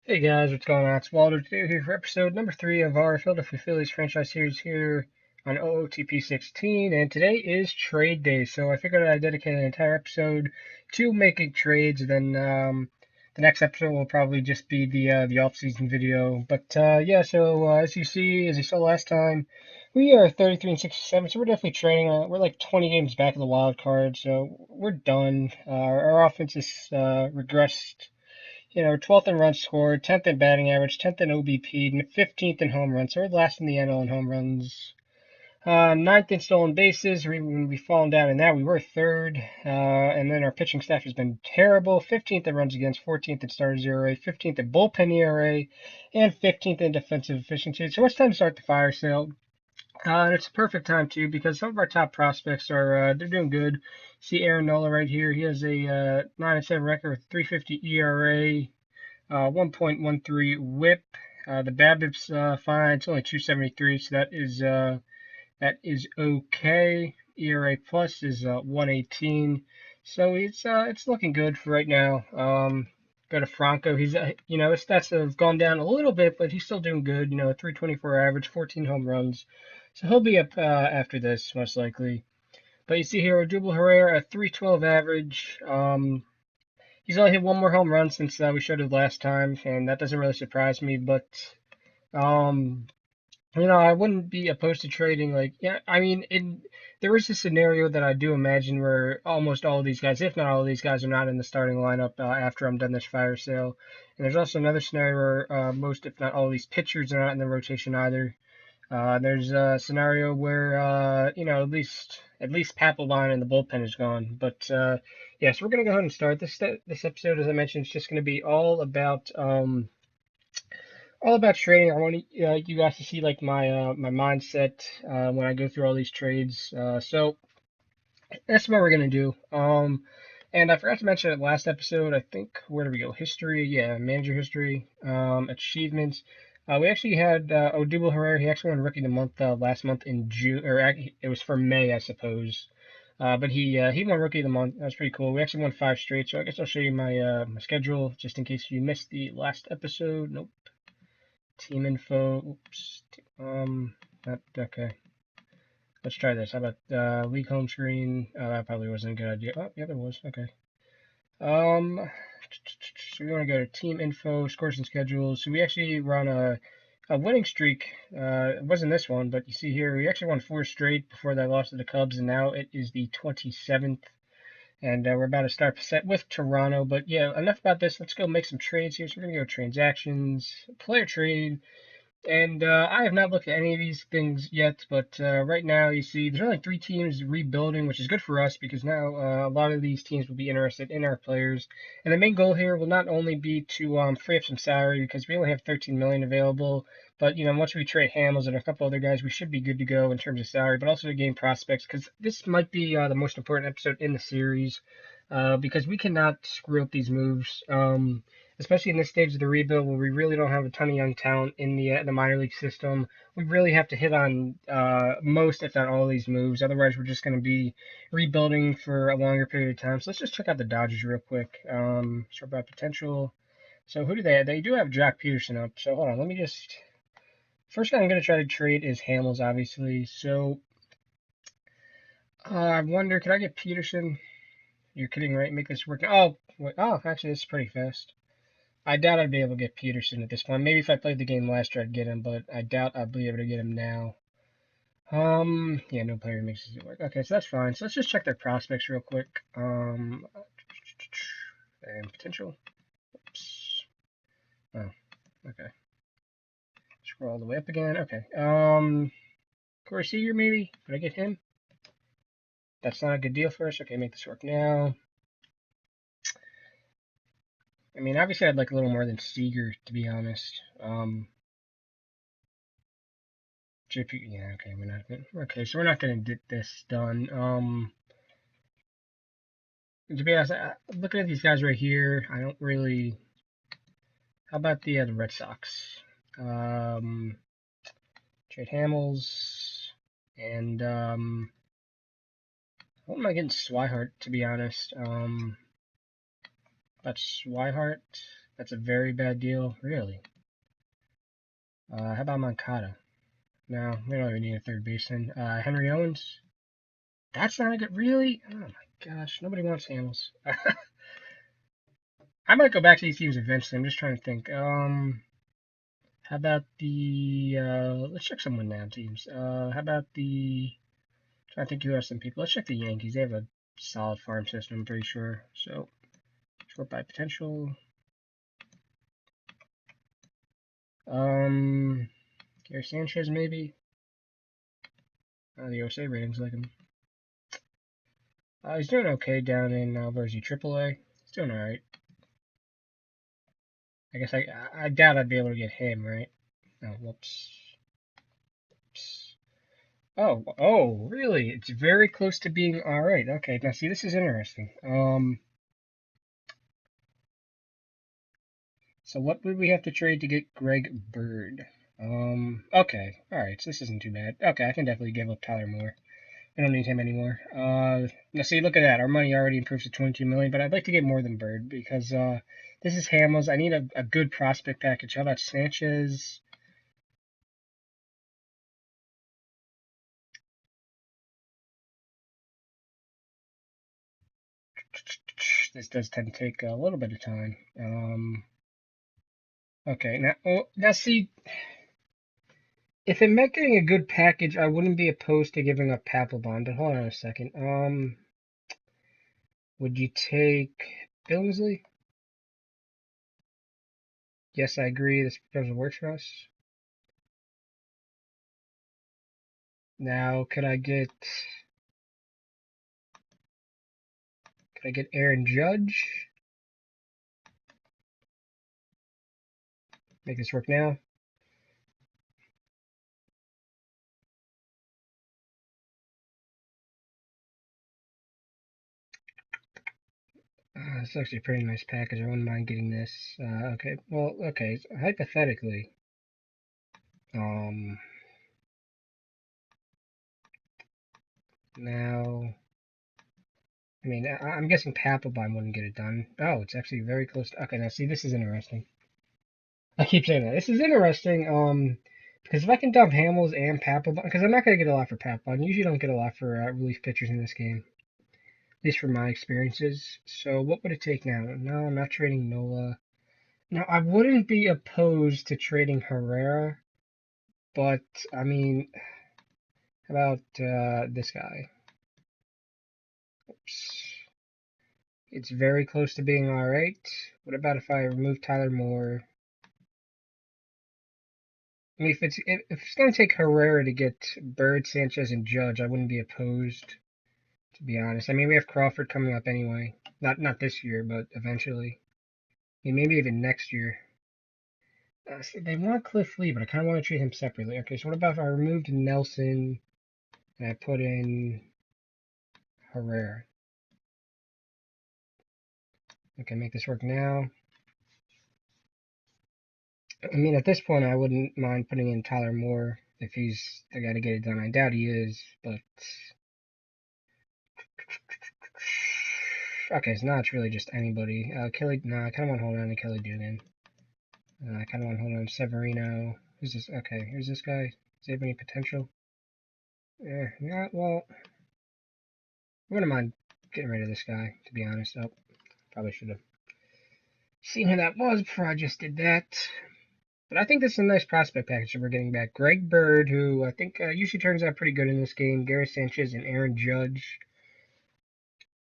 Hey guys, what's going on? It's Walter today here for episode number 3 of our Philadelphia Phillies franchise series here on OOTP 16, and today is trade day, so I figured I'd dedicate an entire episode to making trades. Then the next episode will probably just be the off-season video. But yeah, so as you saw last time, we are 33 and 67, so we're definitely trading. We're like 20 games back of the wild card, so we're done. Our offense has regressed, 12th in runs scored, 10th in batting average, 10th in OBP, and 15th in home runs. So we're last in the NL in home runs. Ninth in stolen bases. We've fallen down in that. We were third. And then our pitching staff has been terrible. 15th in runs against, 14th in starters ERA, 15th in bullpen ERA, and 15th in defensive efficiency. So it's time to start the fire sale. And it's a perfect time too because some of our top prospects are they're doing good. See Aaron Nola right here. He has a 9-7 record with 3.50 ERA, 1.13 WHIP. The BABIP's fine. It's only 2.73, so that is okay. ERA plus is 1.18, so it's looking good for right now. Go to Franco. He's his stats have gone down a little bit, but he's still doing good. 324 average, 14 home runs, so he'll be up after this most likely. But you see here, Odubel Herrera, a 312 average. He's only hit one more home run since we showed it last time, and that doesn't really surprise me. But um, I wouldn't be opposed to trading. Like, yeah, I mean, there is a scenario that I do imagine where almost all of these guys, if not all of these guys, are not in the starting lineup after I'm done this fire sale. And there's also another scenario where most, if not all of these pitchers are not in the rotation either. There's a scenario where at least Papelbon in the bullpen is gone. But yeah, so we're gonna go ahead and start this episode. As I mentioned, it's just gonna be all about trading. I want you guys to see like my mindset when I go through all these trades. So that's what we're gonna do. And I forgot to mention it last episode. I think, where do we go? History, yeah, manager history, achievements. We actually had Odubel Herrera. He actually won Rookie of the Month last month in June, or actually, it was for May, I suppose. But he won Rookie of the Month. That was pretty cool. We actually won 5 straight. So I guess I'll show you my schedule just in case you missed the last episode. Nope. Team info. Oops. Okay. Let's try this. How about league home screen? That probably wasn't a good idea. Oh, yeah, there was. Okay. So we want to go to team info, scores and schedules. So we actually run a winning streak. It wasn't this one, but you see here we actually won 4 straight before that loss to the Cubs, and now it is the 27th. And we're about to start set with Toronto. But yeah, enough about this. Let's go make some trades here. So we're gonna go transactions, player trade. And I have not looked at any of these things yet, but right now you see there's only 3 teams rebuilding, which is good for us because now a lot of these teams will be interested in our players. And the main goal here will not only be to free up some salary because we only have 13 million available, but once we trade Hamels and a couple other guys, we should be good to go in terms of salary, but also to gain prospects because this might be the most important episode in the series because we cannot screw up these moves. Especially in this stage of the rebuild where we really don't have a ton of young talent in the minor league system. We really have to hit on most, if not all, of these moves. Otherwise, we're just going to be rebuilding for a longer period of time. So let's just check out the Dodgers real quick. Sort about potential. So who do they have? They do have Jack Peterson up. So hold on, let me just. First guy I'm going to try to trade is Hamels, obviously. So I wonder, could I get Peterson? You're kidding, right? Make this work. Oh, wait, oh, actually, this is pretty fast. I doubt I'd be able to get Peterson at this point. Maybe if I played the game last year, I'd get him, but I doubt I'd be able to get him now. Yeah, no player makes it work. Okay, so that's fine. So let's just check their prospects real quick. And potential. Oops. Oh, okay. Scroll all the way up again. Okay. Corey Seager, maybe? Could I get him? That's not a good deal for us. Okay, make this work now. I mean, obviously, I'd like a little more than Seager, to be honest. JP, yeah, okay, we're not gonna, okay, so we're not gonna get this done. To be honest, looking at these guys right here, I don't really. How about the Red Sox? Um, Trade Hamels and what am I getting Swihart, to be honest? About Swihart. That's a very bad deal, really. How about Moncada? No, we don't even need a third baseman. Henry Owens? That's not a good, really? Oh my gosh, nobody wants Hamels. I might go back to these teams eventually. I'm just trying to think. How about the, let's check some win now teams. How about the, trying to think who has some people. Let's check the Yankees. They have a solid farm system, I'm pretty sure. So, short by potential. Gary Sanchez maybe. The OSA ratings like him. He's doing okay down in, where is he, AAA? He's doing alright. I guess I doubt I'd be able to get him, right? Oh, whoops. Oops. Oh, really? It's very close to being alright. Okay, now see, this is interesting. So what would we have to trade to get Greg Bird? Okay, alright, so this isn't too bad. Okay, I can definitely give up Tyler Moore. I don't need him anymore. Now see, look at that. Our money already improves to 22 million, but I'd like to get more than Bird because this is Hamels. I need a good prospect package. How about Sanchez? This does tend to take a little bit of time. Okay, now see, if it meant getting a good package, I wouldn't be opposed to giving up Papelbon. But hold on a second. Would you take Billingsley? Yes, I agree. This proposal works for us. Now, could I get Aaron Judge? Make this work now. It's actually a pretty nice package. I wouldn't mind getting this. Okay, well, okay. So hypothetically, um, now, I mean, I'm guessing Papelbon wouldn't get it done. Oh, it's actually very close to. Okay, now see, this is interesting. I keep saying that. This is interesting. Because if I can dump Hamels and Papelbon, because I'm not gonna get a lot for Papelbon. Usually don't get a lot for relief pitchers in this game, at least from my experiences. So what would it take now? No, I'm not trading Nola. Now I wouldn't be opposed to trading Herrera, but I mean, how about this guy? Oops. It's very close to being all right. What about if I remove Tyler Moore? I mean, if it's gonna take Herrera to get Bird, Sanchez, and Judge, I wouldn't be opposed, to be honest. I mean, we have Crawford coming up anyway. Not this year, but eventually. I mean, maybe even next year. See, they want Cliff Lee, but I kind of want to treat him separately. Okay, so what about if I removed Nelson and I put in Herrera? Okay, make this work now. I mean, at this point, I wouldn't mind putting in Tyler Moore if he's the guy to get it done. I doubt he is, but okay, so now it's really just anybody. Kelly, no, I kind of want to hold on to Kelly Dugan. I kind of want to hold on to Severino. Who's this? Okay, here's this guy. Does he have any potential? Yeah, well, I wouldn't mind getting rid of this guy, to be honest. Oh, probably should have seen who that was before I just did that. But I think this is a nice prospect package that we're getting back. Greg Bird, who I think usually turns out pretty good in this game. Gary Sanchez and Aaron Judge.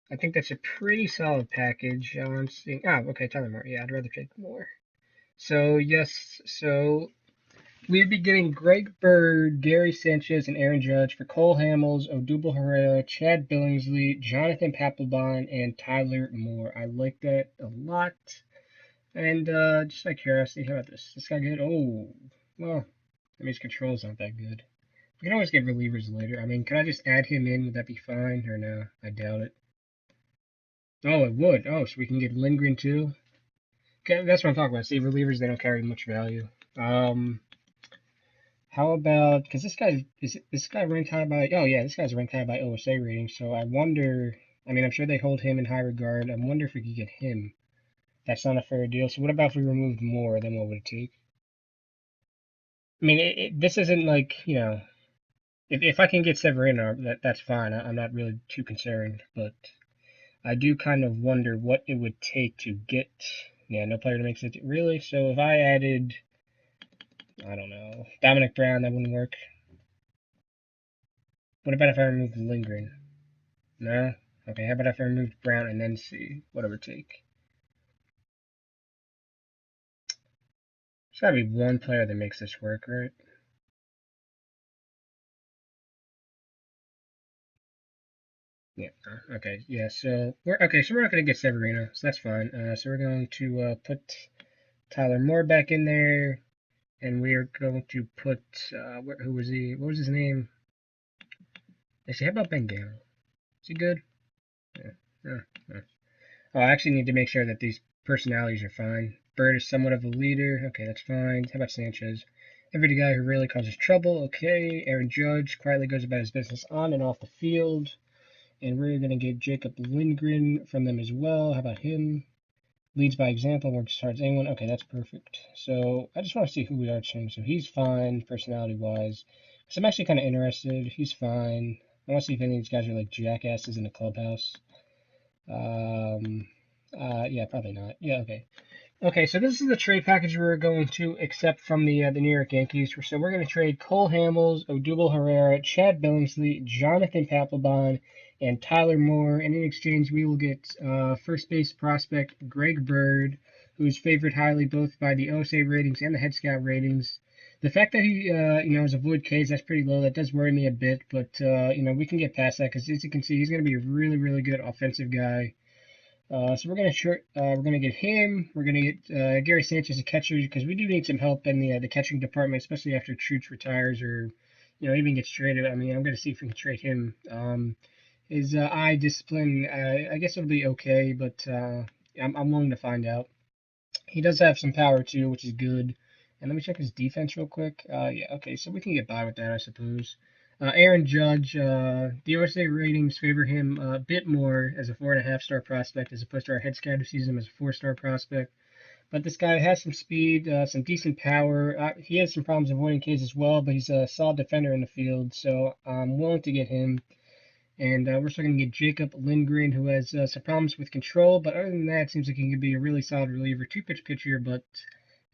I think that's a pretty solid package. I'm seeing. Oh, okay, Tyler Moore. Yeah, I'd rather take more. So, yes, so we'd be getting Greg Bird, Gary Sanchez, and Aaron Judge for Cole Hamels, Odubel Herrera, Chad Billingsley, Jonathan Papelbon, and Tyler Moore. I like that a lot. And just out of curiosity, how about this? This guy good? Oh, well, I mean, his controls aren't that good. We can always get relievers later. I mean, can I just add him in? Would that be fine? Or no? I doubt it. Oh, it would. Oh, so we can get Lindgren too? Okay, that's what I'm talking about. See, relievers, they don't carry much value. How about, because this guy ranked high by, oh yeah, this guy's ranked high by OSA rating, so I wonder, I mean, I'm sure they hold him in high regard. I wonder if we could get him. That's not a fair deal. So what about if we removed more? Then what would it take? I mean, this isn't like, if I can get Severino, that's fine. I'm not really too concerned, but I do kind of wonder what it would take to get. Yeah, no player to make it really. So if I added, I don't know, Dominic Brown, that wouldn't work. What about if I removed Lindgren? No. Okay, how about if I removed Brown and then see what it would take? There's gotta be one player that makes this work, right? Yeah. Okay. Yeah. So we're okay. So we're not gonna get Severino, so that's fine. So we're going to put Tyler Moore back in there, and we are going to put who was he? What was his name? Actually, how about Ben Gale? Is he good? Yeah. Yeah. Oh, I actually need to make sure that these personalities are fine. Bird is somewhat of a leader. Okay, that's fine. How about Sanchez? Every guy who really causes trouble. Okay. Aaron Judge quietly goes about his business on and off the field. And we're going to get Jacob Lindgren from them as well. How about him? Leads by example, works as hard as anyone. Okay, that's perfect. So I just want to see who we are changing. So he's fine, personality-wise. So I'm actually kind of interested. He's fine. I want to see if any of these guys are like jackasses in the clubhouse. Um, yeah, probably not. Yeah, okay. Okay, so this is the trade package we're going to accept from the New York Yankees. So we're going to trade Cole Hamels, Odubel Herrera, Chad Billingsley, Jonathan Papelbon, and Tyler Moore. And in exchange, we will get first base prospect Greg Bird, who's favored highly both by the OSA ratings and the Head Scout ratings. The fact that he, is a void Ks, that's pretty low. That does worry me a bit, but we can get past that because as you can see, he's going to be a really, really good offensive guy. So we're gonna get him. We're gonna get Gary Sanchez a catcher because we do need some help in the catching department, especially after Trooch retires or even gets traded. I mean, I'm gonna see if we can trade him. His eye discipline, I guess it'll be okay, but I'm willing to find out. He does have some power too, which is good. And let me check his defense real quick. Yeah, okay, so we can get by with that, I suppose. Aaron Judge, the USA ratings favor him a bit more as a 4.5 star prospect as opposed to our head scout who sees him as a 4 star prospect. But this guy has some speed, some decent power. He has some problems avoiding Ks as well, but he's a solid defender in the field, so I'm willing to get him. And we're still going to get Jacob Lindgren, who has some problems with control, but other than that, it seems like he can be a really solid reliever, two-pitch pitcher, but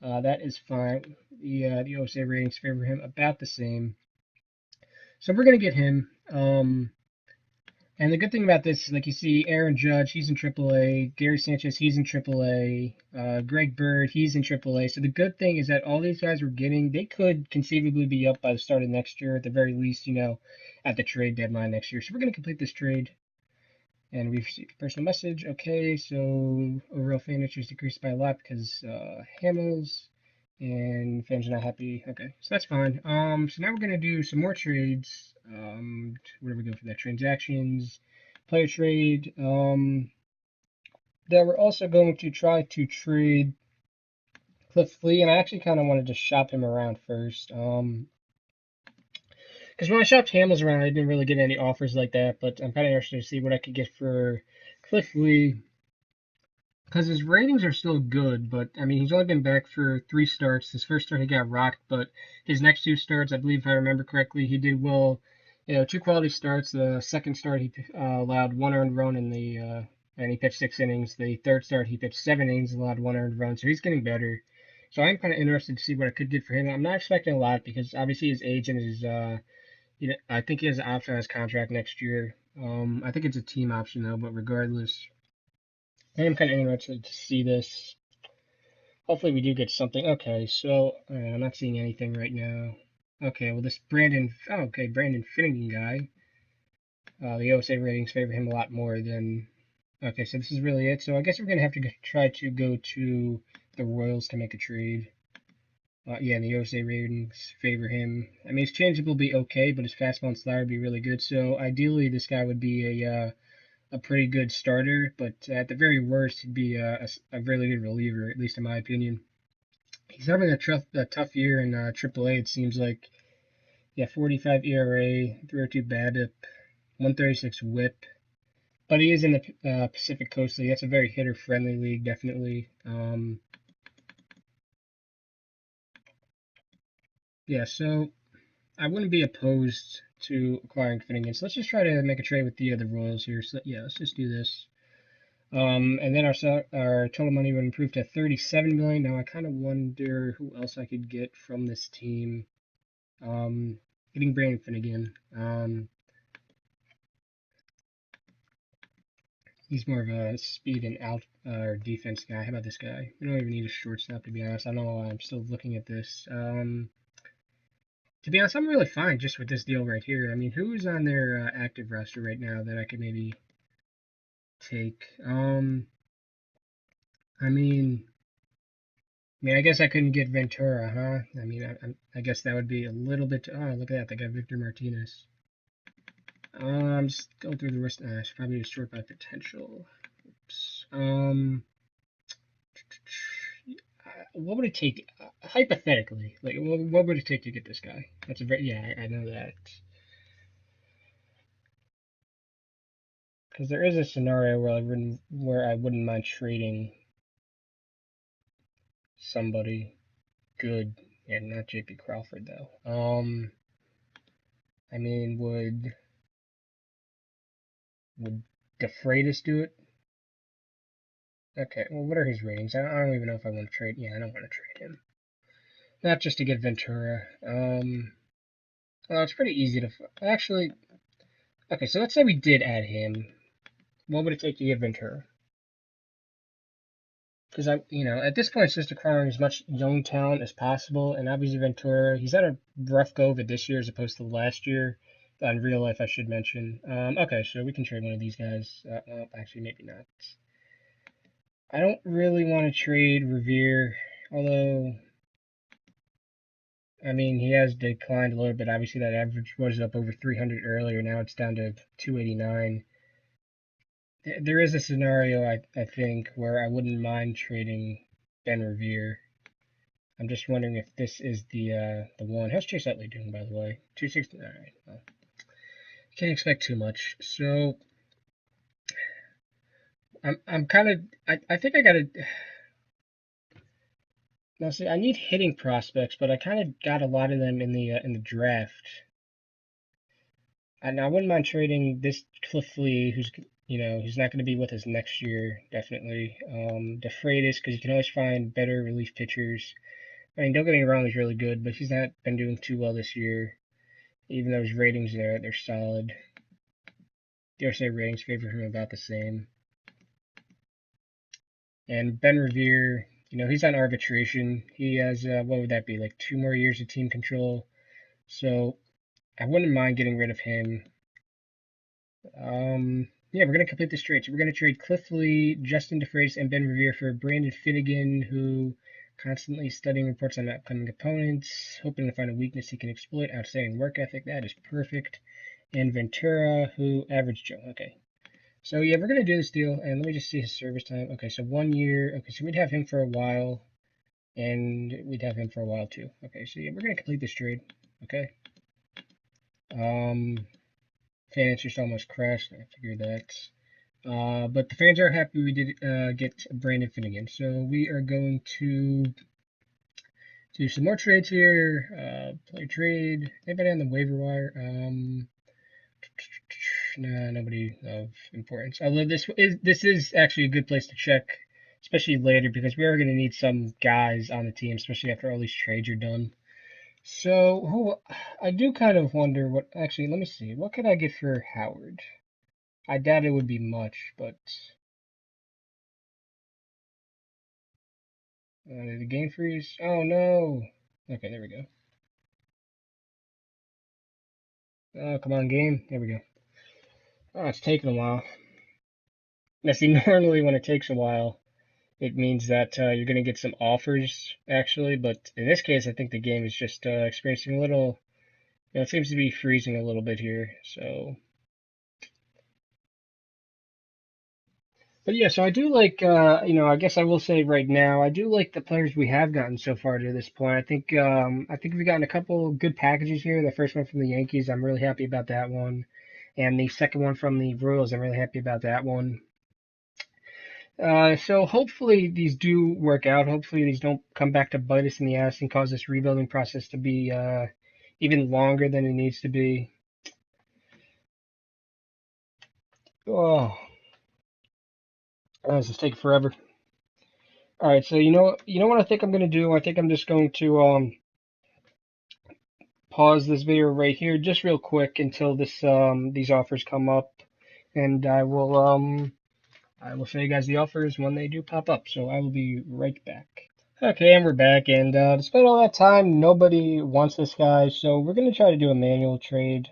that is fine. The OSA ratings favor him about the same. So we're going to get him. And the good thing about this is, like you see, Aaron Judge, he's in AAA. Gary Sanchez, he's in AAA. Greg Bird, he's in AAA. So the good thing is that all these guys we're getting, they could conceivably be up by the start of next year, at the very least, at the trade deadline next year. So we're going to complete this trade. And we've received a personal message. Okay, so overall fan interest decreased by a lot because Hamels and fans are not happy. Okay, so that's fine. So now we're gonna do some more trades. Where do we go for that? Transactions, player trade. That we're also going to try to trade Cliff Lee, and I actually kind of wanted to shop him around first. Because when I shopped Hamels around, I didn't really get any offers like that, but I'm kind of interested to see what I could get for Cliff Lee. Because his ratings are still good, but I mean, he's only been back for 3 starts. His first start, he got rocked, but his next 2 starts, I believe, if I remember correctly, he did well. 2 quality starts. The second start, he allowed 1 earned run and he pitched 6 innings. The third start, he pitched 7 innings, allowed 1 earned run, so he's getting better. So I'm kind of interested to see what I could get for him. I'm not expecting a lot because obviously his age and I think he has an option on his contract next year. I think it's a team option though, but regardless. I am kind of interested to see this. Hopefully, we do get something. Okay, so I'm not seeing anything right now. Okay, well, this Brandon Finnegan guy, the OSA ratings favor him a lot more than. Okay, so this is really it. So I guess we're gonna have to try to go to the Royals to make a trade. Yeah, the OSA ratings favor him. I mean, his changeup will be okay, but his fastball and slider would be really good. So ideally, this guy would be a pretty good starter, but at the very worst, he'd be a really good reliever, at least in my opinion. He's having a tough year in AAA, it seems like. Yeah, 45 ERA, 302 BABIP, 136 WHIP. but he is in the Pacific Coast League. That's a very hitter-friendly league, definitely. Yeah, so I wouldn't be opposed to acquiring Finnegan. So let's just try to make a trade with the Royals here. So yeah, let's just do this. And then our total money would improve to 37 million. Now I kind of wonder who else I could get from this team. Getting Brandon Finnegan. He's more of a speed and out or defense guy. How about this guy? We don't even need a shortstop to be honest. I don't know why I'm still looking at this. To be honest, I'm really fine just with this deal right here. I mean, who's on their active roster right now that I could maybe take? I mean, I guess I couldn't get Ventura, huh? I mean, I guess that would be a little bit. Oh, look at that! They got Victor Martinez. I'm just going through the rest. I should probably just sort by potential. Oops. What would it take, hypothetically? Like, what would it take to get this guy? That's a very yeah. I know that because there is a scenario where I wouldn't mind trading somebody good and not JP Crawford though. I mean, would DeFreitas do it? Okay, well, what are his ratings? I don't even know if I want to trade. Yeah, I don't want to trade him. Not just to get Ventura. Well, it's pretty easy to actually. Okay, so let's say we did add him. What would it take to get Ventura? Because at this point, it's just acquiring as much young talent as possible. And obviously, Ventura, he's had a rough go of it this year as opposed to last year. In real life, I should mention. Okay, so we can trade one of these guys. Actually, maybe not. I don't really want to trade Revere, although I mean he has declined a little bit. Obviously, that average was up over 300 earlier. Now it's down to 289. There is a scenario I think where I wouldn't mind trading Ben Revere. I'm just wondering if this is the one. How's Chase Utley doing, by the way? 260. All right. Well, can't expect too much. So I'm kind of I think I gotta now see I need hitting prospects, but I kind of got a lot of them in the draft. And I wouldn't mind trading this Cliff Lee, who's he's not going to be with us next year, definitely. DeFreitas, because you can always find better relief pitchers. I mean, don't get me wrong, he's really good, but he's not been doing too well this year. Even though his ratings they're solid. Dare say ratings favor him about the same. And Ben Revere, he's on arbitration. He has what would that be, like 2 more years of team control. So I wouldn't mind getting rid of him. Yeah, we're gonna complete this trade. So we're gonna trade Cliff Lee, Justin DeFreitas, and Ben Revere for Brandon Finnegan, who constantly studying reports on upcoming opponents, hoping to find a weakness he can exploit. Outstanding work ethic. That is perfect. And Ventura, who average Joe. Okay. So yeah, we're gonna do this deal, and let me just see his service time. Okay, so 1 year. Okay, so we'd have him for a while, and we'd have him for a while too. Okay, so yeah, we're gonna complete this trade. Okay. Um, Fans just almost crashed. I figured that. But the fans are happy we did get Brandon Finnegan. So we are going to do some more trades here. Play trade. Anybody on the waiver wire? Nah, nobody of importance. Although this is actually a good place to check, especially later because we are going to need some guys on the team, especially after all these trades are done. So I do kind of wonder what. Actually, let me see. What could I get for Howard? I doubt it would be much, but did the game freeze? Oh no. Okay, there we go. Oh, come on, game. There we go. Oh, it's taking a while. Now, see, normally when it takes a while, it means that you're going to get some offers, actually, but in this case, I think the game is just experiencing a little, it seems to be freezing a little bit here, so. But yeah, so I do like, I guess I will say right now, I do like the players we have gotten so far to this point. I think we've gotten a couple good packages here. The first one from the Yankees, I'm really happy about that one. and the second one from the Royals. I'm really happy about that one. So hopefully these do work out. Hopefully these don't come back to bite us in the ass and cause this rebuilding process to be even longer than it needs to be. Oh, this is taking forever. All right, so you know what I think I'm gonna do? I think I'm just going to pause this video right here, just real quick, until these offers come up, and I will show you guys the offers when they do pop up. So I will be right back. Okay, and we're back, and despite all that time, nobody wants this guy, so we're gonna try to do a manual trade.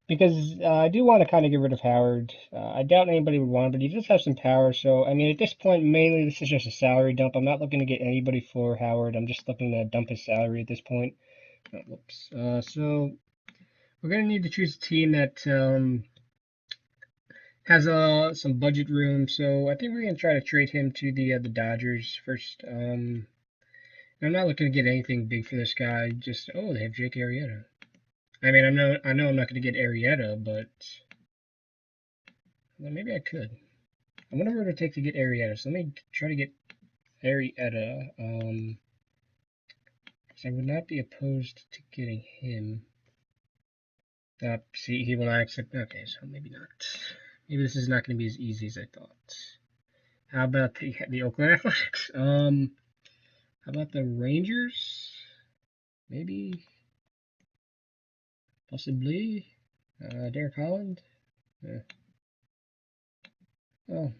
Because I do want to kind of get rid of Howard. I doubt anybody would want him, but he does have some power. So, I mean, at this point, mainly this is just a salary dump. I'm not looking to get anybody for Howard. I'm just looking to dump his salary at this point. Oh, whoops. So we're going to need to choose a team that has some budget room. So I think we're going to try to trade him to the Dodgers first. I'm not looking to get anything big for this guy. Just, oh, they have Jake Arrieta. I mean, I know I'm not going to get Arrieta, but well, maybe I could. I wonder what it would take to get Arrieta. So let me try to get Arrieta. So I would not be opposed to getting him. See, he will not accept. Okay, so maybe not. Maybe this is not going to be as easy as I thought. How about the Oakland Athletics? How about the Rangers? Maybe, possibly. Derek Holland. Oh,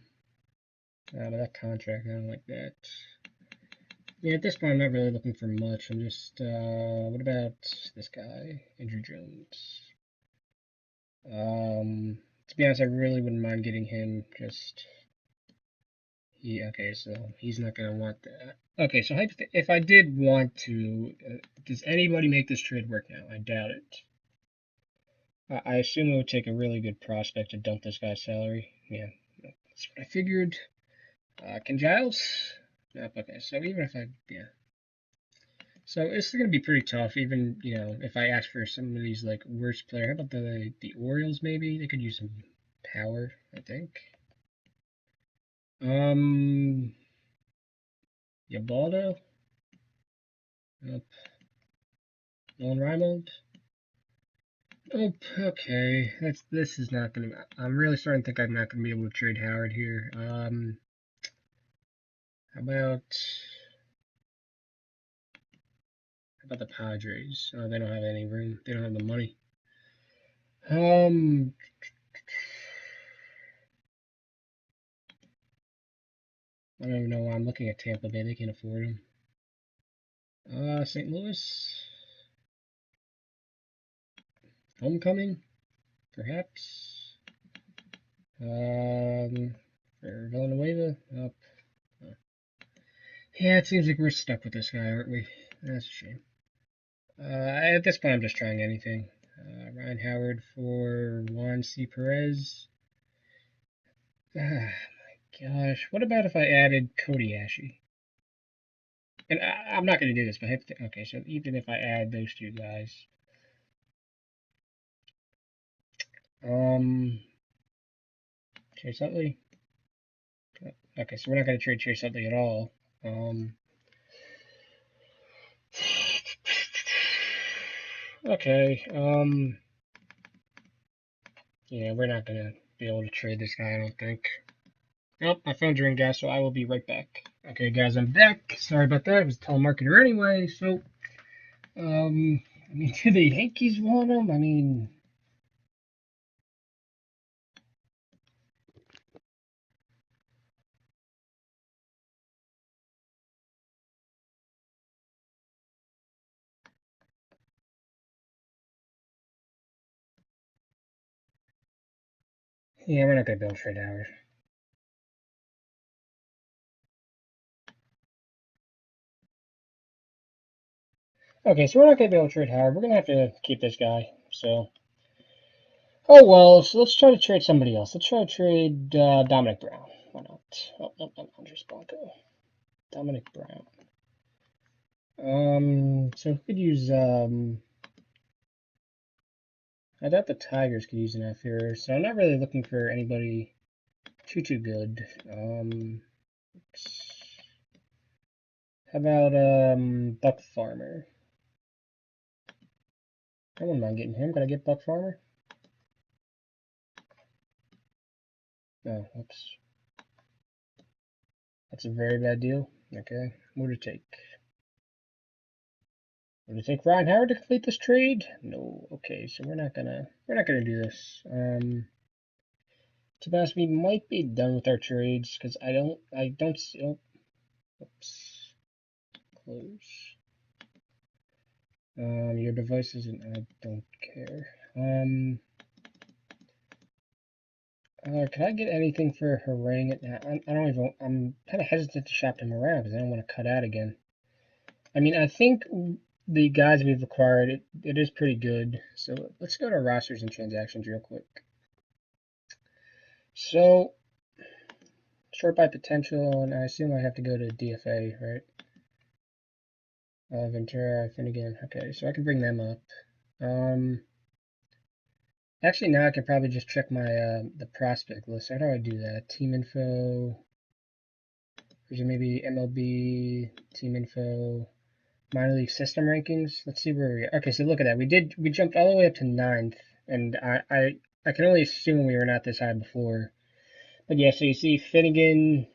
but that contract, I don't like that. Yeah, at this point, I'm not really looking for much. I'm just, what about this guy, Andrew Jones? To be honest, I really wouldn't mind getting him. Just, okay, so he's not gonna want that. Okay, so if I did want to, does anybody make this trade work now? I doubt it. I assume it would take a really good prospect to dump this guy's salary. Yeah, that's what I figured. Can Giles? Nope, okay, so even if yeah. So it's going to be pretty tough, even, if I ask for some of these, like, worst player. How about the Orioles, maybe? They could use some power, I think. Yabaldo? Nope. Nolan Raymond? Nope. Okay. This is not going to... I'm really starting to think I'm not going to be able to trade Howard here. How about... How about the Padres? Oh, they don't have any room. They don't have the money. I don't even know why I'm looking at Tampa Bay. They can afford him. St. Louis? Homecoming? Perhaps? For Villanueva? Up. Oh. Yeah, it seems like we're stuck with this guy, aren't we? That's a shame. At this point, I'm just trying anything. Ryan Howard for Juan C. Perez. Ah, my gosh. What about if I added Cody Ashe? And I'm not going to do this, but okay, so even if I add those two guys. Chase Utley. Okay, so we're not going to trade Chase Utley at all. Okay, yeah, we're not going to be able to trade this guy, I don't think. Nope, my phone's ringing, guys, so I will be right back. Okay, guys, I'm back. Sorry about that. I was a telemarketer anyway, so, I mean, do the Yankees want him? I mean, yeah, we're not going to be able to trade Howard. Okay, so we're not going to be able to trade Howard. We're going to have to keep this guy, so. Oh, well, so let's try to trade somebody else. Let's try to trade Dominic Brown. Why not? Oh, no, not Andres Blanco. Dominic Brown. So we could use, I doubt the Tigers could use an outfielder, so I'm not really looking for anybody too good. How about Buck Farmer? I wouldn't mind getting him. Could I get Buck Farmer? No, oops. That's a very bad deal. Okay, what would it take? Would it take Ryan Howard to complete this trade? No. Okay, so we're not gonna do this. To be honest, we might be done with our trades because I don't see. Oh, oops. Close. Your device isn't. I don't care. Can I get anything for Harang? I don't even. I'm kind of hesitant to shop him around because I don't want to cut out again. I mean, I think the guys we've acquired, it is pretty good. So let's go to rosters and transactions real quick. So short by potential, and I assume I have to go to DFA, right? Ventura, Finnegan. Okay, so I can bring them up. Actually, now I can probably just check my the prospect list. How do I do that? Team info. Is it maybe MLB team info? Minor league system rankings. Let's see where we are. Okay, so look at that. We jumped all the way up to 9th, and I can only assume we were not this high before. But yeah, so you see Finnegan.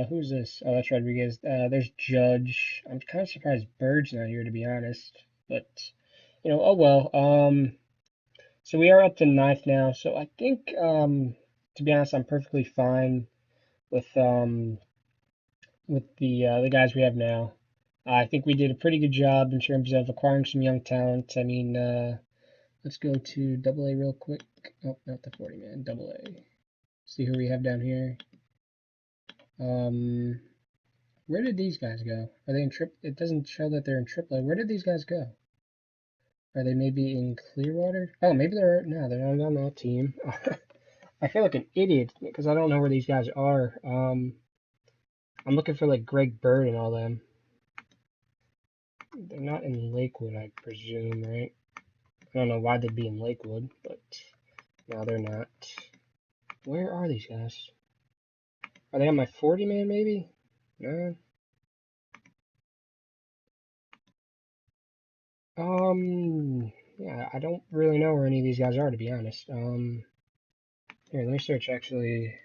Who's this? Oh, that's Rodriguez. There's Judge. I'm kind of surprised Bird's not here, to be honest. But oh well. So we are up to 9th now. So I think, to be honest, I'm perfectly fine with the guys we have now. I think we did a pretty good job in terms of acquiring some young talent. I mean, let's go to Double A real quick. Oh, not the 40 man. Double A. See who we have down here. Where did these guys go? Are they in trip? It doesn't show that they're in AAA. Where did these guys go? Are they maybe in Clearwater? Oh, maybe they're no, they're not on that team. I feel like an idiot because I don't know where these guys are. I'm looking for like Greg Bird and all them. They're not in Lakewood, I presume, right? I don't know why they'd be in Lakewood, but no, they're not. Where are these guys? Are they on my 40 man maybe? No. Yeah, I don't really know where any of these guys are, to be honest. Here, let me search actually.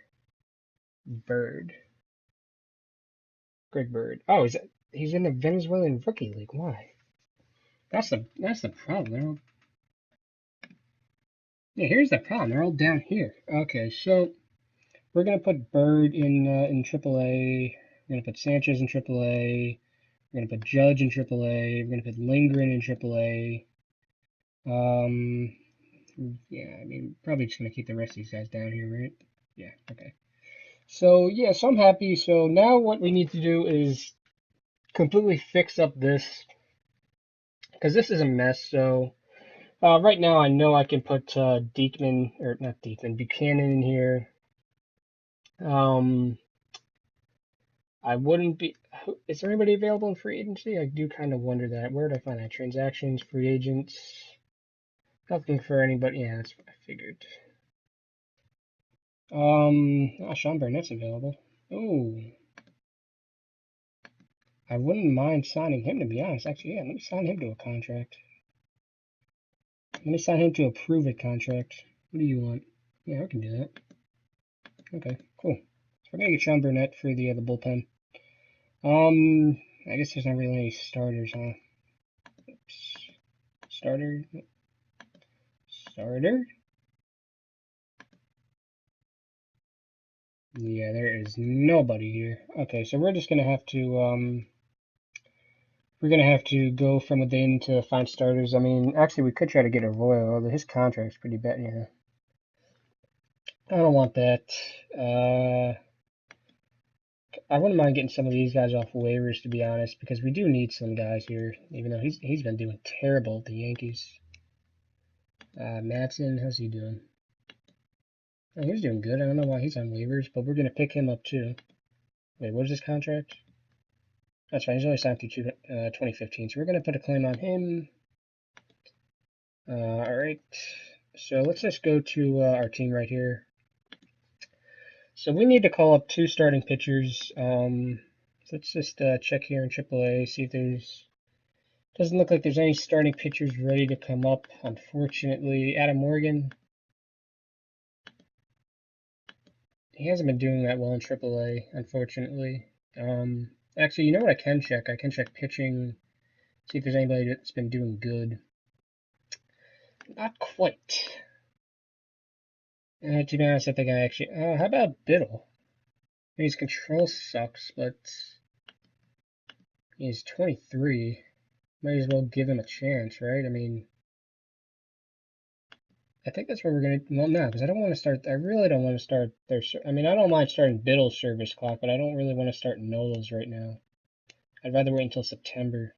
Bird. Greg Bird. Oh, he's in the Venezuelan Rookie League. Why? That's the problem. Yeah, here's the problem. They're all down here. Okay, so we're gonna put Bird in AAA. We're gonna put Sanchez in AAA. We're gonna put Judge in AAA. We're gonna put Lindgren in AAA. Yeah, I mean, probably just gonna keep the rest of these guys down here, right? Yeah, okay. So yeah, so I'm happy. So now what we need to do is completely fix up this because this is a mess. So right now I know I can put Diekman or not Diekman, Buchanan in here. I wouldn't be. Is there anybody available in free agency? I do kind of wonder that. Where did I find that? Transactions, free agents. Nothing for anybody. Yeah, that's what I figured. Sean Burnett's available. Oh, I wouldn't mind signing him, to be honest. Actually, yeah, let me sign him to a contract. Let me sign him to a prove-it contract. What do you want? Yeah, I can do that. Okay, cool. So we're gonna get Sean Burnett for the bullpen. I guess there's not really any starters, huh? Oops. Starter. Starter. Yeah, there is nobody here. Okay, so we're just gonna have to go from within to find starters. I mean, actually, we could try to get Arroyo, although his contract's pretty bad. Yeah, I don't want that. I wouldn't mind getting some of these guys off waivers, to be honest, because we do need some guys here. Even though he's been doing terrible at the Yankees. Madsen, how's he doing? Oh, he's doing good. I don't know why he's on waivers, but we're gonna pick him up too. Wait, what is his contract? That's fine. He's only signed through 2015, so we're gonna put a claim on him. All right. So let's just go to our team right here. So we need to call up 2 starting pitchers. So let's just check here in AAA, see if there's. Doesn't look like there's any starting pitchers ready to come up, unfortunately. Adam Morgan, he hasn't been doing that well in AAA, unfortunately. Actually, you know what I can check? I can check pitching, see if there's anybody that's been doing good. Not quite. To be honest, I think I actually. How about Biddle? His control sucks, but he's 23. Might as well give him a chance, right? I mean, I think that's where we're gonna. Well, no, because I don't want to start. I really don't want to start their. I mean, I don't mind starting Biddle's service clock, but I don't really want to start Nola's right now. I'd rather wait until September.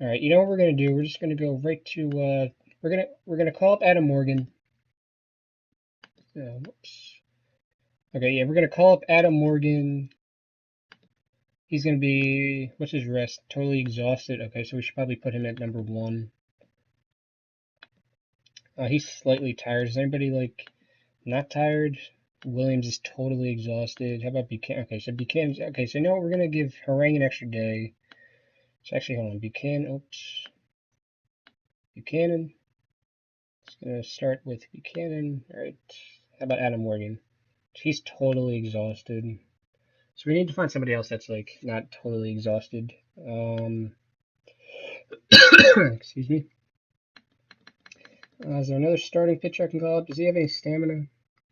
All right, you know what we're gonna do? We're just gonna go right to. We're gonna call up Adam Morgan. Whoops. Okay, yeah, we're gonna call up Adam Morgan. He's gonna be. What's his rest? Totally exhausted. Okay, so we should probably put him at number 1. He's slightly tired. Is anybody like not tired? Williams is totally exhausted. How about Buchanan? Okay, so Buchanan's okay. So you know what? We're gonna give Harang an extra day. So actually, hold on. Buchanan. Oops. Buchanan. It's gonna start with Buchanan. All right. How about Adam Morgan? He's totally exhausted. So we need to find somebody else that's like not totally exhausted. Excuse me. Is there another starting pitcher I can call up? Does he have any stamina?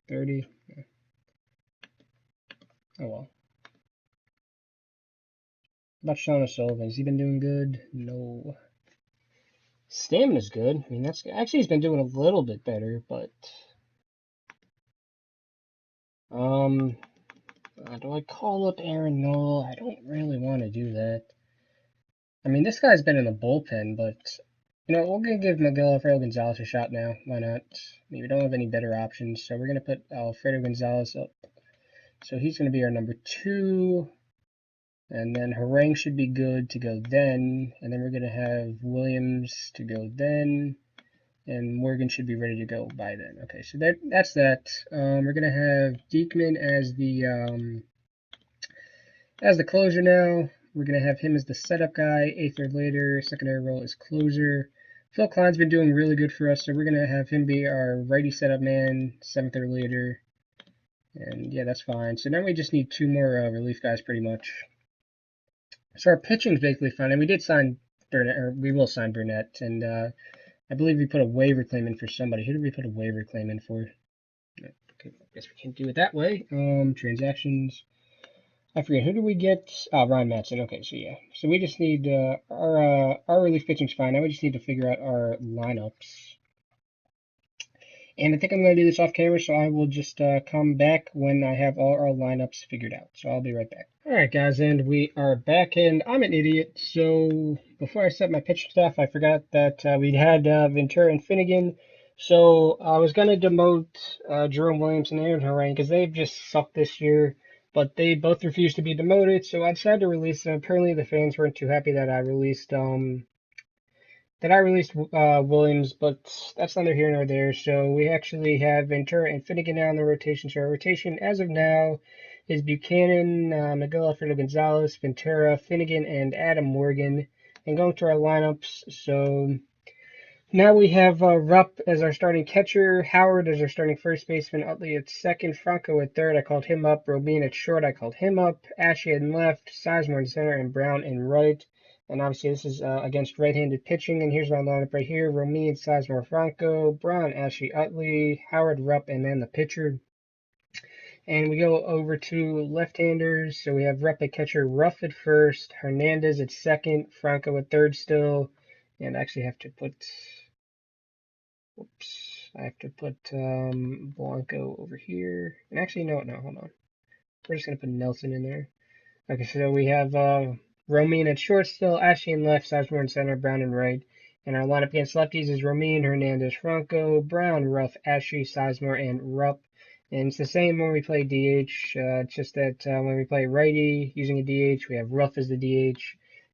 30. Yeah. Oh well. How about Sean O'Sullivan? Has he been doing good? No. Stamina's good. I mean, that's actually he's been doing a little bit better, but do I call up Aaron Nola? I don't really want to do that. I mean, this guy's been in the bullpen, but you know, we're gonna give Miguel Alfredo Gonzalez a shot now. Why not? I mean, we don't have any better options, so we're gonna put Alfredo Gonzalez up. So he's gonna be our number 2. And then Harang should be good to go then. And then we're going to have Williams to go then. And Morgan should be ready to go by then. Okay, so that's that. We're going to have Diekman as the closer now. We're going to have him as the setup guy. 8th or later. Secondary role is closer. Phil Klein's been doing really good for us, so we're going to have him be our righty setup man. 7th or later. And yeah, that's fine. So now we just need 2 more relief guys pretty much. So our pitching's basically fine, and we did sign Burnett, or we will sign Burnett, and I believe we put a waiver claim in for somebody. Who did we put a waiver claim in for? Okay, I guess we can't do it that way. Transactions. I forget, who did we get? Ryan Matson. Okay, so yeah. So we just need, our relief pitching's fine. Now we just need to figure out our lineups. And I think I'm going to do this off camera, so I will just come back when I have all our lineups figured out. So I'll be right back. Alright guys, and we are back, and I'm an idiot, so before I set my pitching staff, I forgot that we had Ventura and Finnegan, so I was going to demote Jerome Williams and Aaron Harang, because they've just sucked this year, but they both refused to be demoted, so I decided to release them. Apparently the fans weren't too happy that I released Williams, but that's neither here nor there. So we actually have Ventura and Finnegan now in the rotation. So our rotation as of now is Buchanan, Miguel Alfredo Gonzalez, Ventura, Finnegan, and Adam Morgan. And going to our lineups, so now we have Rupp as our starting catcher, Howard as our starting first baseman, Utley at second, Franco at third. I called him up. Robin at short. I called him up. Ashley in left, Sizemore in center, and Brown in right. And obviously this is against right-handed pitching. And here's my lineup right here: Romine, Sizemore, Franco, Brown, Ashley, Utley, Howard, Rupp, and then the pitcher. And we go over to left-handers. So we have Rupp at catcher, Ruff at first, Hernandez at second, Franco at third still. And I actually have to put. Whoops. I have to put Blanco over here. And actually, no, hold on. We're just going to put Nelson in there. Okay, so we have Romine at short still, Ashley in left, Sizemore in center, Brown in right. And our lineup against lefties is Romine, Hernandez, Franco, Brown, Ruff, Ashley, Sizemore, and Rupp. And it's the same when we play DH. It's just that when we play righty using a DH, we have Ruff as the DH.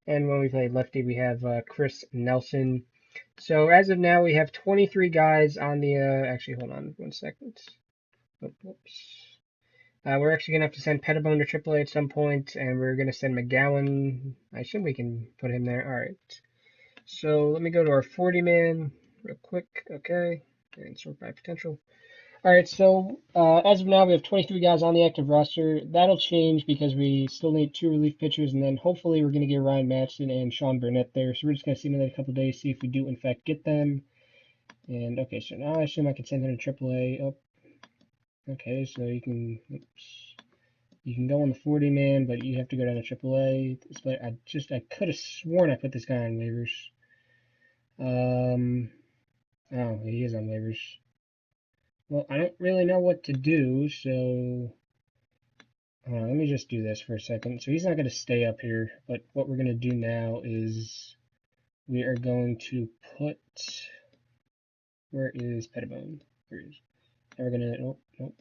And when we play lefty, we have Chris Nelson. So as of now, we have 23 guys on the. Actually, hold on 1 second. Oh, whoops. We're actually gonna have to send Pettibone to AAA at some point, and we're gonna send McGowan. I assume we can put him there. All right. So let me go to our 40-man real quick. Okay, and sort by potential. All right, so as of now, we have 23 guys on the active roster. That'll change because we still need 2 relief pitchers, and then hopefully we're going to get Ryan Matson and Sean Burnett there. So we're just going to see another couple days, see if we do in fact get them. And okay, so now I assume I can send them to AAA. Oh, okay, so you can go on the 40-man, but you have to go down to AAA. I could have sworn I put this guy on waivers. Oh, he is on waivers. Well, I don't really know what to do, so let me just do this for a second. So he's not going to stay up here, but what we're going to do now is we are going to put, where is Pettibone? Here he is. And we're going to, nope, nope.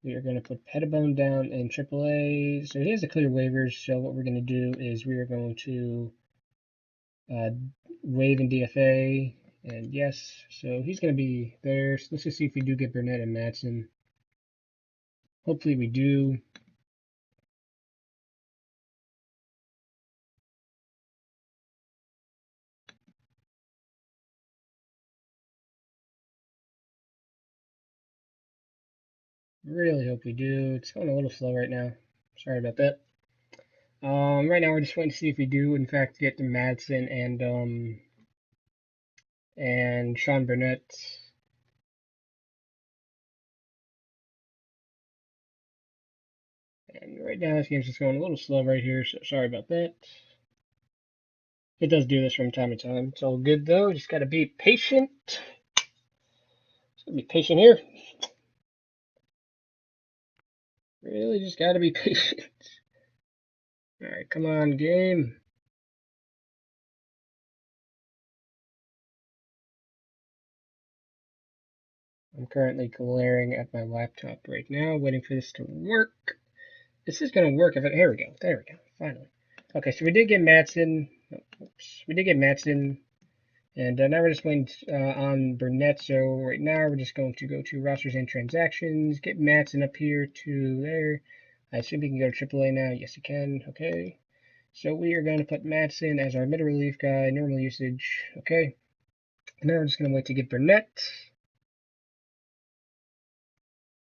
We are going to put Pettibone down in AAA. So he has to clear waivers. So what we're going to do is we are going to waive in DFA. And yes, so he's going to be there. So let's just see if we do get Burnett and Matson. Hopefully we do. Really hope we do. It's going a little slow right now. Sorry about that. Right now we're just waiting to see if we do in fact get to Madsen and Sean Burnett. And right now this game's just going a little slow right here, so sorry about that. It does do this from time to time. It's all good though. Just gotta be patient. Just gotta be patient here. Really just gotta be patient. Alright, come on, game. I'm currently glaring at my laptop right now, waiting for this to work. This is gonna work if it. Here we go. There we go. Finally. Okay, so we did get Matson. Oops. We did get Matson. And now we're just waiting on Burnett. So right now we're just going to go to rosters and transactions, get Matson up here to there. I assume he can go to AAA now. Yes, he can. Okay. So we are going to put Matson as our middle relief guy, normal usage. Okay. And now we're just going to wait to get Burnett.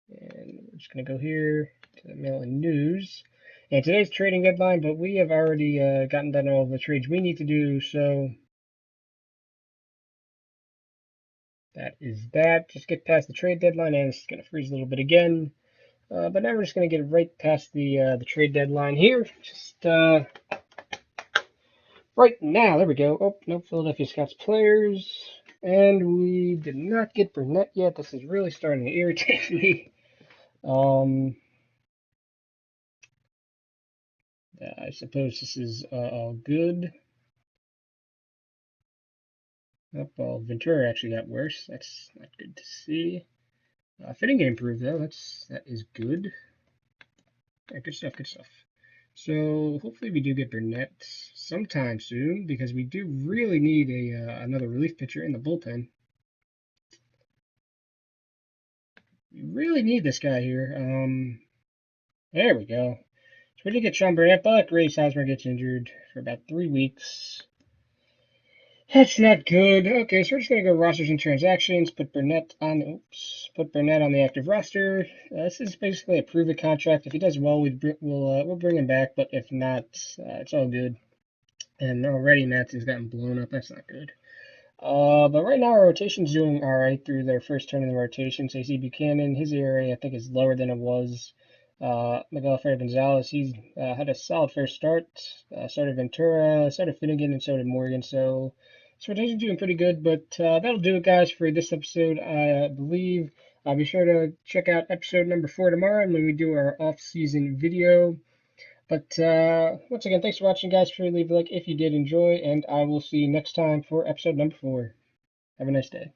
And we're just going to go here to the mail and news. And today's trading deadline, but we have already gotten done all the trades we need to do. So that is that. Just get past the trade deadline, and it's going to freeze a little bit again. But now we're just going to get right past the trade deadline here. Just right now. There we go. Oh, no, Philadelphia Scouts players. And we did not get Burnett yet. This is really starting to irritate me. I suppose this is all good. Oh, well, Ventura actually got worse. That's not good to see. Fitting get improved though. That is good. Yeah, good stuff. Good stuff. So hopefully we do get Burnett sometime soon because we do really need another relief pitcher in the bullpen. We really need this guy here. There we go. So we did get Sean Burnett, but Grace Hosmer gets injured for about 3 weeks. That's not good. Okay, so we're just gonna go rosters and transactions. Put Burnett on. Put Burnett on the active roster. This is basically a prove it contract. If he does well, we'll bring him back. But if not, it's all good. And already Matson's gotten blown up. That's not good. But right now our rotation's doing all right through their first turn in the rotation. So you see Buchanan, his ERA I think is lower than it was. Miguel Ferrer Gonzalez, he's had a solid first start. So did Ventura, so did Finnegan, and so did Morgan. So this rotation's doing pretty good. But that'll do it, guys, for this episode, I believe. Be sure to check out episode number 4 tomorrow when we do our off-season video. But once again, thanks for watching, guys. Sure, leave a like if you did enjoy, and I will see you next time for episode number 4. Have a nice day.